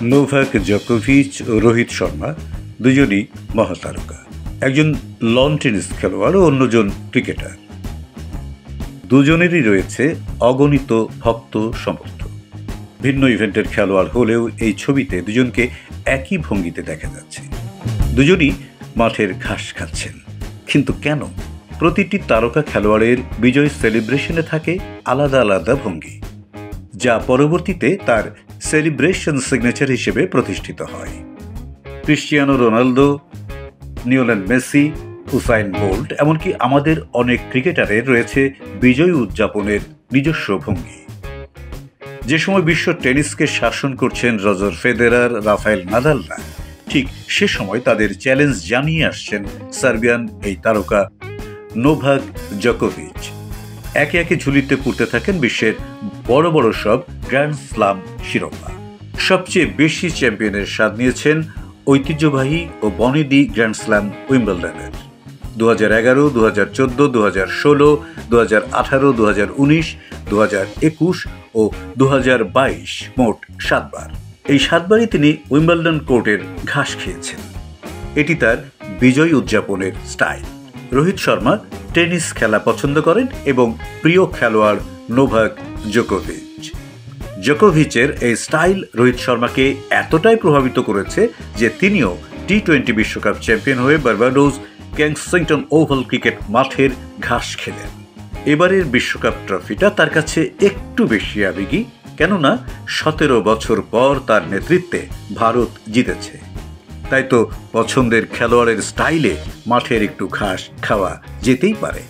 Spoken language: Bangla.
নোভাক জোকোভিচ ও রোহিত শর্মা দুজনই মহাতারকা, একজন লন টেনিস খেলোয়াড় ও অন্যজন ক্রিকেটার। দুজনেরই রয়েছে অগণিত ভক্ত সমর্থক। ভিন্ন ইভেন্টের খেলোয়াড় হলেও এই ছবিতে দুজনকে একই ভঙ্গিতে দেখা যাচ্ছে। দুজনই মাঠের ঘাস খাচ্ছেন, কিন্তু কেন? প্রতিটি তারকা খেলোয়াড়ের বিজয় সেলিব্রেশনে থাকে আলাদা আলাদা ভঙ্গি, যা পরবর্তীতে তার সেলিব্রেশন সিগনেচার হিসেবে প্রতিষ্ঠিত হয়। Cristiano Ronaldo, Lionel Messi, Usain Bolt, এমনকি আমাদের অনেক ক্রিকেটারের রয়েছে বিজয় উদযাপনের নিজস্ব ভঙ্গি। যে সময় বিশ্ব টেনিসকে শাসন করছেন রজার ফেদেরার, রাফায়েল নাদালরা, ঠিক সে সময় তাদের চ্যালেঞ্জ জানিয়ে আসছেন সার্বিয়ান এই তারকা নোভাক জোকোভিচ। একে একে ঝুলিতে পুড়তে থাকেন বিশ্বের বড় বড় সব গ্র্যান্ড স্লাম শিরোপা। সবচেয়ে বেশি চ্যাম্পিয়নের স্বাদ নিয়েছেন ঐতিহ্যবাহী ও বনেদি গ্র্যান্ড স্ল্যাম উইম্বলডনের। 2011, 2014, 2016, 2018, 2019, 2021 ও 2022, মোট 7 বার। এই 7 বারই তিনি উইম্বলডন কোর্টের ঘাস খেয়েছেন। এটি তার বিজয় উদযাপনের স্টাইল। রোহিত শর্মা টেনিস খেলা পছন্দ করেন এবং প্রিয় খেলোয়াড় নোভাক জোকোভিচ। জোকোভিচের এই স্টাইল রোহিত শর্মাকে এতটাই প্রভাবিত করেছে যে তিনিও টি-20 বিশ্বকাপ চ্যাম্পিয়ন হয়ে বার্বাডোস কেনসিংটন ওভাল ক্রিকেট মাঠের ঘাস খেলেন। এবারের বিশ্বকাপ ট্রফিটা তার কাছে একটু বেশি আবেগী, কেননা 17 বছর পর তার নেতৃত্বে ভারত জিতেছে। তাই তো পছন্দের খেলোয়াড়ের স্টাইলে মাঠের একটু ঘাস খাওয়া যেতেই পারে।